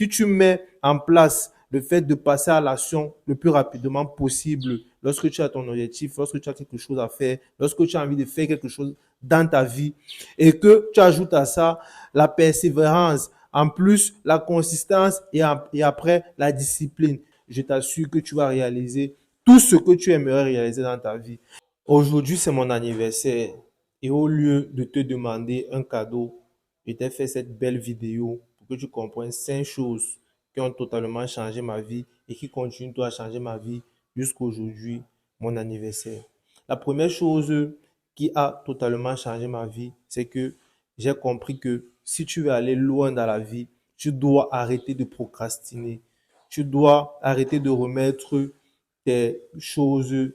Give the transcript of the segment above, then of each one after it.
Si tu mets en place le fait de passer à l'action le plus rapidement possible lorsque tu as ton objectif, lorsque tu as quelque chose à faire, lorsque tu as envie de faire quelque chose dans ta vie et que tu ajoutes à ça la persévérance, en plus la consistance et après la discipline, je t'assure que tu vas réaliser tout ce que tu aimerais réaliser dans ta vie. Aujourd'hui, c'est mon anniversaire et au lieu de te demander un cadeau, je t'ai fait cette belle vidéo pour que tu comprennes 5 choses qui ont totalement changé ma vie et qui continuent à changer ma vie jusqu'à aujourd'hui, mon anniversaire. La première chose qui a totalement changé ma vie, c'est que j'ai compris que si tu veux aller loin dans la vie, tu dois arrêter de procrastiner. Tu dois arrêter de remettre tes choses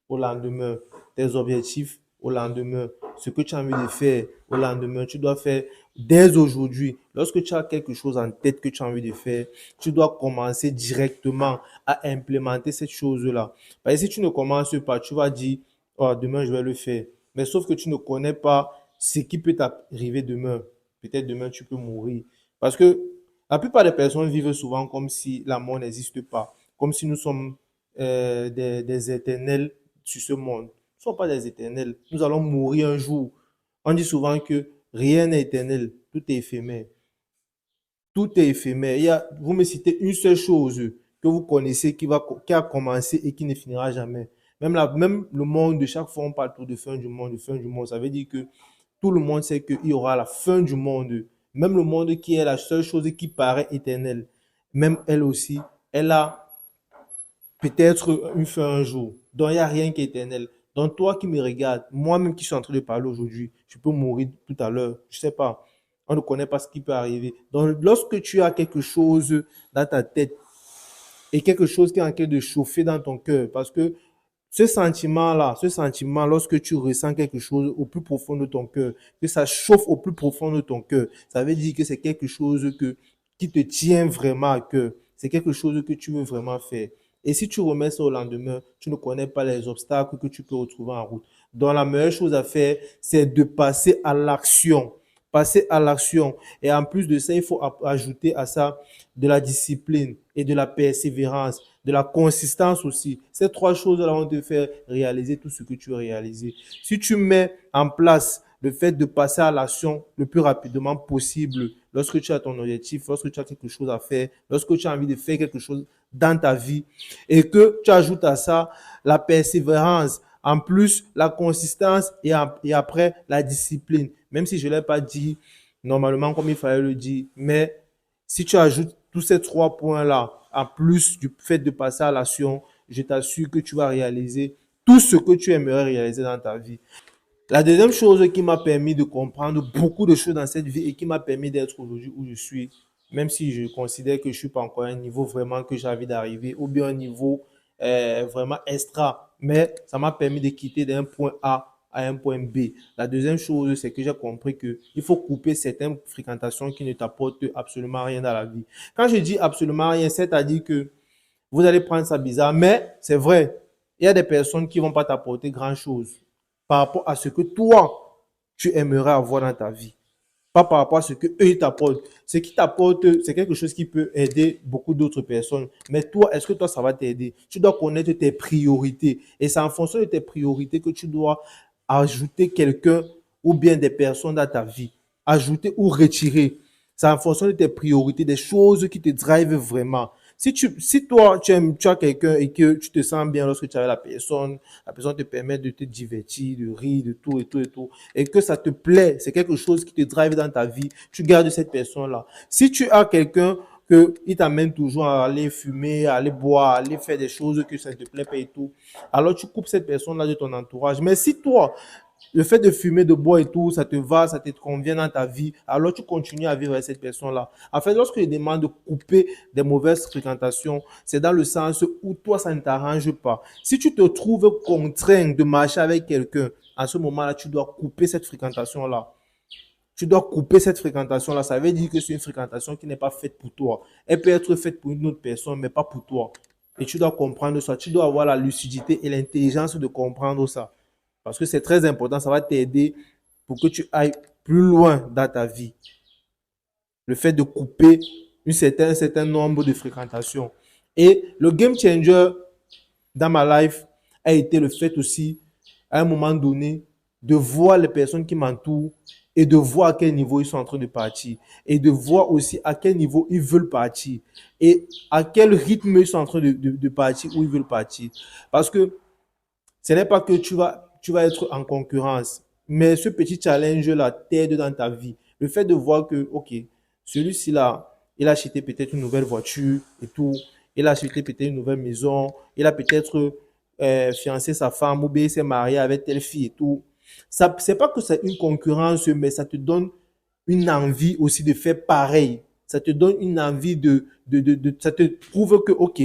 au lendemain, tes objectifs au lendemain, ce que tu as envie de faire au lendemain, tu dois faire dès aujourd'hui. Lorsque tu as quelque chose en tête que tu as envie de faire, tu dois commencer directement à implémenter cette chose-là. Parce que si tu ne commences pas, tu vas dire, oh, demain je vais le faire. Mais sauf que tu ne connais pas ce qui peut t'arriver demain. Peut-être demain tu peux mourir. Parce que la plupart des personnes vivent souvent comme si la mort n'existe pas, comme si nous sommes des éternels sur ce monde. Nous ne sommes pas des éternels. Nous allons mourir un jour. On dit souvent que rien n'est éternel, tout est éphémère. Tout est éphémère. Vous me citez une seule chose que vous connaissez qui a commencé et qui ne finira jamais. Même le monde, de chaque fois on parle tout de fin du monde, de fin du monde. Ça veut dire que tout le monde sait qu'il y aura la fin du monde. Même le monde qui est la seule chose qui paraît éternelle. Même elle aussi, elle a peut-être une fin un jour. Donc, il n'y a rien qui est éternel. Donc, toi qui me regardes, moi-même qui suis en train de parler aujourd'hui, je peux mourir tout à l'heure. Je ne sais pas. On ne connaît pas ce qui peut arriver. Donc, lorsque tu as quelque chose dans ta tête et quelque chose qui est en train de chauffer dans ton cœur, parce que ce sentiment, lorsque tu ressens quelque chose au plus profond de ton cœur, que ça chauffe au plus profond de ton cœur, ça veut dire que c'est quelque chose qui te tient vraiment à cœur. C'est quelque chose que tu veux vraiment faire. Et si tu remets ça au lendemain, tu ne connais pas les obstacles que tu peux retrouver en route. Donc la meilleure chose à faire, c'est de passer à l'action. Passer à l'action. Et en plus de ça, il faut ajouter à ça de la discipline et de la persévérance, de la consistance aussi. Ces 3 choses-là vont te faire réaliser tout ce que tu veux réaliser. Si tu mets en place le fait de passer à l'action le plus rapidement possible lorsque tu as ton objectif, lorsque tu as quelque chose à faire, lorsque tu as envie de faire quelque chose dans ta vie et que tu ajoutes à ça la persévérance, en plus la consistance et après la discipline. Même si je ne l'ai pas dit normalement comme il fallait le dire, mais si tu ajoutes tous ces 3 points-là, en plus du fait de passer à l'action, je t'assure que tu vas réaliser tout ce que tu aimerais réaliser dans ta vie. La deuxième chose qui m'a permis de comprendre beaucoup de choses dans cette vie et qui m'a permis d'être aujourd'hui où je suis, même si je considère que je ne suis pas encore à un niveau vraiment que j'ai envie d'arriver, ou bien un niveau vraiment extra, mais ça m'a permis de quitter d'un point A à un point B. La deuxième chose, c'est que j'ai compris que il faut couper certaines fréquentations qui ne t'apportent absolument rien dans la vie. Quand je dis absolument rien, c'est-à-dire que vous allez prendre ça bizarre, mais c'est vrai. Il y a des personnes qui vont pas t'apporter grand-chose par rapport à ce que toi, tu aimerais avoir dans ta vie. Pas par rapport à ce que eux ils t'apportent. Ce qui t'apporte, c'est quelque chose qui peut aider beaucoup d'autres personnes. Mais toi, est-ce que toi, ça va t'aider? Tu dois connaître tes priorités. Et c'est en fonction de tes priorités que tu dois ajouter quelqu'un ou bien des personnes dans ta vie. Ajouter ou retirer. C'est en fonction de tes priorités, des choses qui te drivent vraiment. Si toi, tu as quelqu'un et que tu te sens bien lorsque tu as la personne te permet de te divertir, de rire, de tout et tout et tout, et que ça te plaît, c'est quelque chose qui te drive dans ta vie, tu gardes cette personne-là. Si tu as quelqu'un que il t'amène toujours à aller fumer, à aller boire, à aller faire des choses que ça ne te plaît pas et tout, alors tu coupes cette personne-là de ton entourage. Mais si toi, le fait de fumer, de boire et tout, ça te va, ça te convient dans ta vie, alors tu continues à vivre avec cette personne-là. En fait, lorsque je demande de couper des mauvaises fréquentations, c'est dans le sens où toi, ça ne t'arrange pas. Si tu te trouves contraint de marcher avec quelqu'un, à ce moment-là, tu dois couper cette fréquentation-là. Tu dois couper cette fréquentation-là. Ça veut dire que c'est une fréquentation qui n'est pas faite pour toi. Elle peut être faite pour une autre personne, mais pas pour toi. Et tu dois comprendre ça. Tu dois avoir la lucidité et l'intelligence de comprendre ça. Parce que c'est très important. Ça va t'aider pour que tu ailles plus loin dans ta vie. Le fait de couper un certain nombre de fréquentations. Et le game changer dans ma life a été le fait aussi, à un moment donné, de voir les personnes qui m'entourent et de voir à quel niveau ils sont en train de partir et de voir aussi à quel niveau ils veulent partir et à quel rythme ils sont en train de partir, où ils veulent partir. Parce que ce n'est pas que tu vas être en concurrence, mais ce petit challenge-là t'aide dans ta vie. Le fait de voir que, OK, celui-ci là, il a acheté peut-être une nouvelle voiture et tout, il a acheté peut-être une nouvelle maison, il a peut-être fiancé sa femme ou bien il s'est marié avec telle fille et tout. Ça, c'est pas que c'est une concurrence, mais ça te donne une envie aussi de faire pareil. Ça te donne une envie ça te prouve que, OK,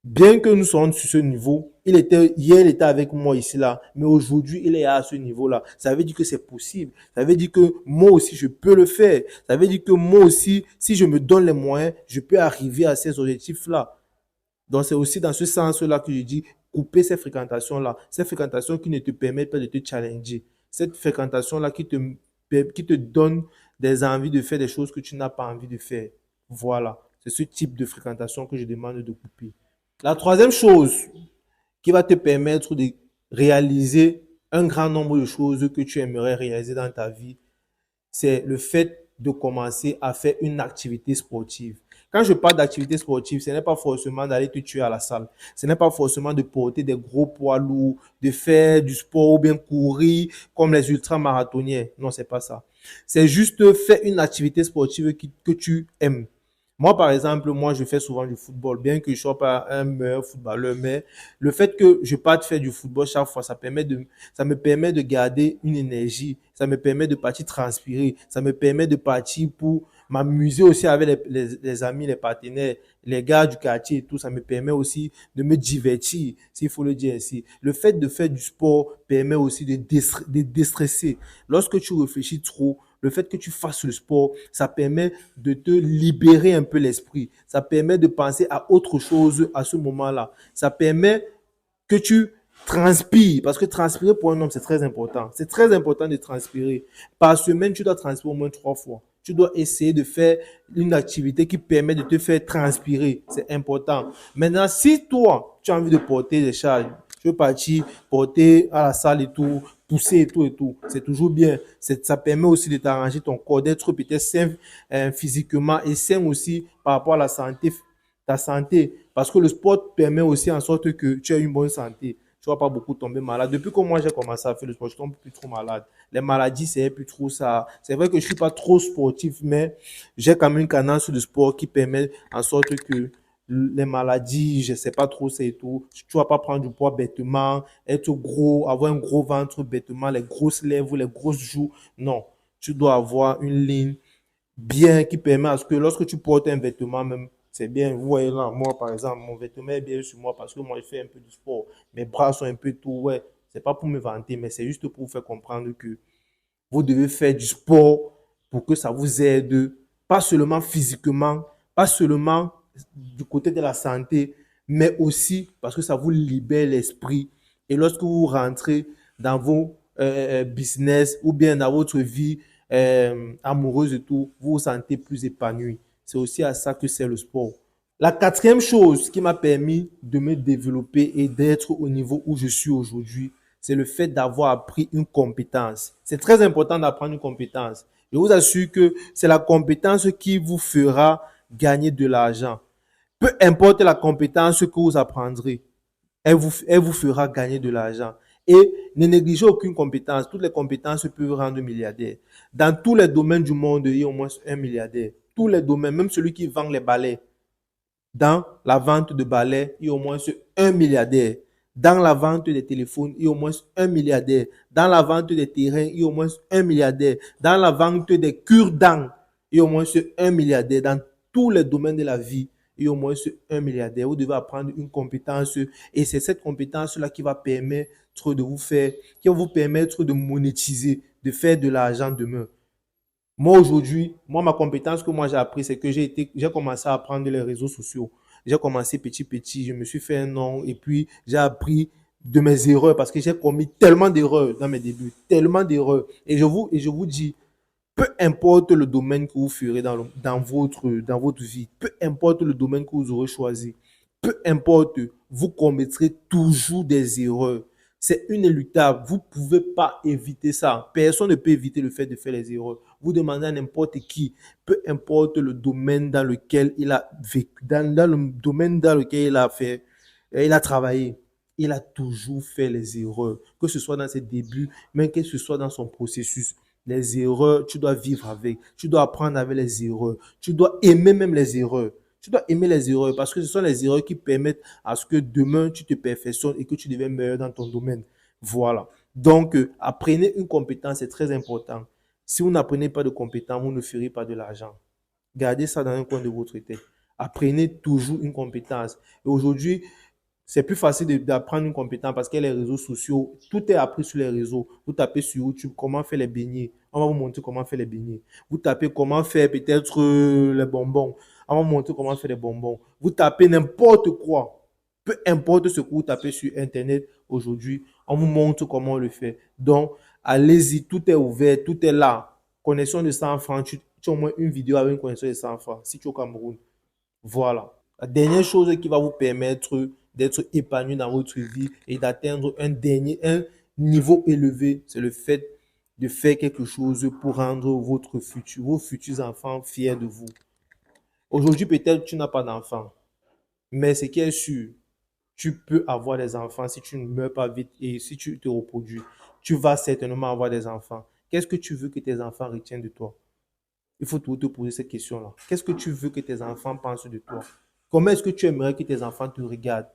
bien que nous soyons sur ce niveau, hier, il était avec moi ici, là, mais aujourd'hui, il est à ce niveau-là. Ça veut dire que c'est possible. Ça veut dire que moi aussi, je peux le faire. Ça veut dire que moi aussi, si je me donne les moyens, je peux arriver à ces objectifs-là. Donc, c'est aussi dans ce sens-là que je dis, couper ces fréquentations-là. Ces fréquentations qui ne te permettent pas de te challenger. Cette fréquentation-là qui te donne des envies de faire des choses que tu n'as pas envie de faire. Voilà. C'est ce type de fréquentation que je demande de couper. La troisième chose qui va te permettre de réaliser un grand nombre de choses que tu aimerais réaliser dans ta vie, c'est le fait de commencer à faire une activité sportive. Quand je parle d'activité sportive, ce n'est pas forcément d'aller te tuer à la salle. Ce n'est pas forcément de porter des gros poids lourds, de faire du sport ou bien courir comme les ultramarathoniens. Non, c'est pas ça. C'est juste faire une activité sportive que tu aimes. Moi, par exemple, je fais souvent du football, bien que je ne sois pas un meilleur footballeur, mais le fait que je parte faire du football chaque fois, ça me permet de garder une énergie, ça me permet de partir transpirer, ça me permet de partir pour m'amuser aussi avec les amis, les partenaires, les gars du quartier et tout, ça me permet aussi de me divertir, s'il faut le dire ainsi. Le fait de faire du sport permet aussi de déstresser. Lorsque tu réfléchis trop, le fait que tu fasses le sport, ça permet de te libérer un peu l'esprit. Ça permet de penser à autre chose à ce moment-là. Ça permet que tu transpires. Parce que transpirer pour un homme, c'est très important. C'est très important de transpirer. Par semaine, tu dois transpirer au moins 3 fois. Tu dois essayer de faire une activité qui permet de te faire transpirer. C'est important. Maintenant, si toi, tu as envie de porter des charges, tu veux partir porter à la salle et tout, pousser et tout, c'est toujours bien. Ça permet aussi de t'arranger ton corps, d'être peut-être sain physiquement et sain aussi par rapport à ta santé. Parce que le sport permet aussi en sorte que tu aies une bonne santé. Tu ne vas pas beaucoup tomber malade. Depuis que moi j'ai commencé à faire le sport, je ne tombe plus trop malade. Les maladies, c'est plus trop ça. C'est vrai que je ne suis pas trop sportif, mais j'ai quand même une cadence de sport qui permet en sorte que les maladies, je ne sais pas trop, c'est tout. Tu ne vas pas prendre du poids bêtement, être gros, avoir un gros ventre bêtement, les grosses lèvres, les grosses joues. Non, tu dois avoir une ligne bien qui permet à ce que lorsque tu portes un vêtement, même, c'est bien. Vous voyez là, moi, par exemple, mon vêtement est bien sur moi parce que moi, je fais un peu de sport. Mes bras sont un peu tout, ouais. C'est pas pour me vanter, mais c'est juste pour vous faire comprendre que vous devez faire du sport pour que ça vous aide, pas seulement physiquement, pas seulement du côté de la santé, mais aussi parce que ça vous libère l'esprit. Et lorsque vous rentrez dans vos business ou bien dans votre vie amoureuse et tout, vous vous sentez plus épanoui. C'est aussi à ça que c'est le sport. La quatrième chose qui m'a permis de me développer et d'être au niveau où je suis aujourd'hui, c'est le fait d'avoir appris une compétence. C'est très important d'apprendre une compétence. Je vous assure que c'est la compétence qui vous fera gagner de l'argent. Peu importe la compétence que vous apprendrez, elle vous fera gagner de l'argent. Et ne négligez aucune compétence. Toutes les compétences peuvent rendre milliardaire. Dans tous les domaines du monde, il y a au moins un milliardaire. Tous les domaines, même celui qui vend les balais. Dans la vente de balais, il y a au moins un milliardaire. Dans la vente des téléphones, il y a au moins un milliardaire. Dans la vente des terrains, il y a au moins un milliardaire. Dans la vente des cure-dents, il y a au moins un milliardaire. Dans tous les domaines de la vie, il y a au moins un milliardaire. Vous devez apprendre une compétence et c'est cette compétence-là qui va permettre qui va vous permettre de monétiser, de faire de l'argent demain. Moi, aujourd'hui, ma compétence que moi j'ai appris, c'est que j'ai commencé à apprendre les réseaux sociaux. J'ai commencé petit, je me suis fait un nom et puis j'ai appris de mes erreurs parce que j'ai commis tellement d'erreurs dans mes débuts, tellement d'erreurs. Et je vous dis, Peu importe le domaine que vous ferez dans votre vie, peu importe le domaine que vous aurez choisi, peu importe, vous commettrez toujours des erreurs. C'est inéluctable. Vous ne pouvez pas éviter ça. Personne ne peut éviter le fait de faire les erreurs. Vous demandez à n'importe qui, peu importe le domaine dans lequel il a vécu, dans le domaine dans lequel il a fait, il a travaillé, il a toujours fait les erreurs, que ce soit dans ses débuts, mais que ce soit dans son processus. Les erreurs, tu dois vivre avec, tu dois apprendre avec les erreurs, tu dois aimer même les erreurs. Tu dois aimer les erreurs parce que ce sont les erreurs qui permettent à ce que demain tu te perfectionnes et que tu deviennes meilleur dans ton domaine. Voilà. Donc, apprenez une compétence, c'est très important. Si vous n'apprenez pas de compétence, vous ne ferez pas de l'argent. Gardez ça dans un coin de votre tête. Apprenez toujours une compétence. Et aujourd'hui, c'est plus facile d'apprendre une compétence parce que les réseaux sociaux, tout est appris sur les réseaux. Vous tapez sur YouTube comment faire les beignets. On va vous montrer comment faire les beignets. Vous tapez comment faire peut-être les bonbons. On va vous montrer comment faire les bonbons. Vous tapez n'importe quoi. Peu importe ce que vous tapez sur Internet aujourd'hui, on vous montre comment on le fait. Donc, allez-y, tout est ouvert, tout est là. Connexion de 100 francs, tu as au moins une vidéo avec une connexion de 100 francs si tu es au Cameroun. Voilà. La dernière chose qui va vous permettre d'être épanoui dans votre vie et d'atteindre un niveau élevé, c'est le fait de faire quelque chose pour rendre vos futurs enfants fiers de vous. Aujourd'hui, peut-être tu n'as pas d'enfant, mais ce qui est sûr, tu peux avoir des enfants si tu ne meurs pas vite et si tu te reproduis. Tu vas certainement avoir des enfants. Qu'est-ce que tu veux que tes enfants retiennent de toi? Il faut toujours te poser cette question-là. Qu'est-ce que tu veux que tes enfants pensent de toi? Comment est-ce que tu aimerais que tes enfants te regardent?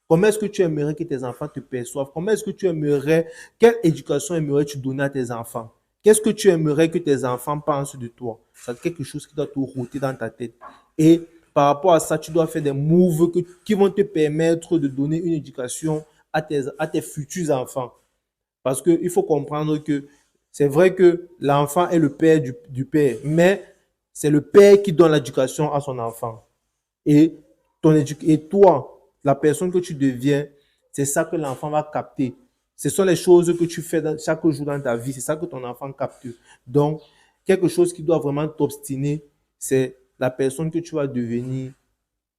Comment est-ce que tu aimerais que tes enfants te perçoivent? Comment est-ce que tu aimerais, quelle éducation aimerais-tu donner à tes enfants? Qu'est-ce que tu aimerais que tes enfants pensent de toi? C'est quelque chose qui doit te rôter dans ta tête. Et par rapport à ça, tu dois faire des moves qui vont te permettre de donner une éducation à tes futurs enfants. Parce qu'il faut comprendre que c'est vrai que l'enfant est le père du père, mais c'est le père qui donne l'éducation à son enfant. Et, et toi, la personne que tu deviens, c'est ça que l'enfant va capter. Ce sont les choses que tu fais chaque jour dans ta vie, c'est ça que ton enfant capte. Donc, quelque chose qui doit vraiment t'obstiner, c'est la personne que tu vas devenir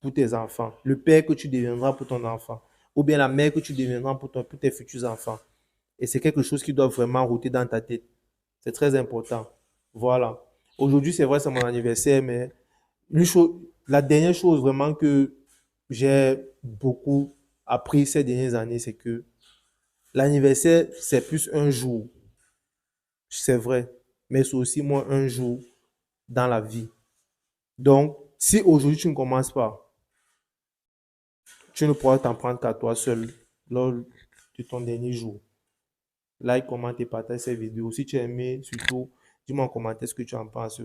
pour tes enfants, le père que tu deviendras pour ton enfant, ou bien la mère que tu deviendras pour tes futurs enfants. Et c'est quelque chose qui doit vraiment router dans ta tête. C'est très important. Voilà. Aujourd'hui, c'est vrai, c'est mon anniversaire, mais une chose, la dernière chose vraiment que j'ai beaucoup appris ces dernières années, c'est que l'anniversaire, c'est plus un jour. C'est vrai. Mais c'est aussi moins un jour dans la vie. Donc, si aujourd'hui tu ne commences pas, tu ne pourras t'en prendre qu'à toi seul lors de ton dernier jour. Like, commente et partage cette vidéo. Si tu as aimé, surtout, dis-moi en commentaire ce que tu en penses.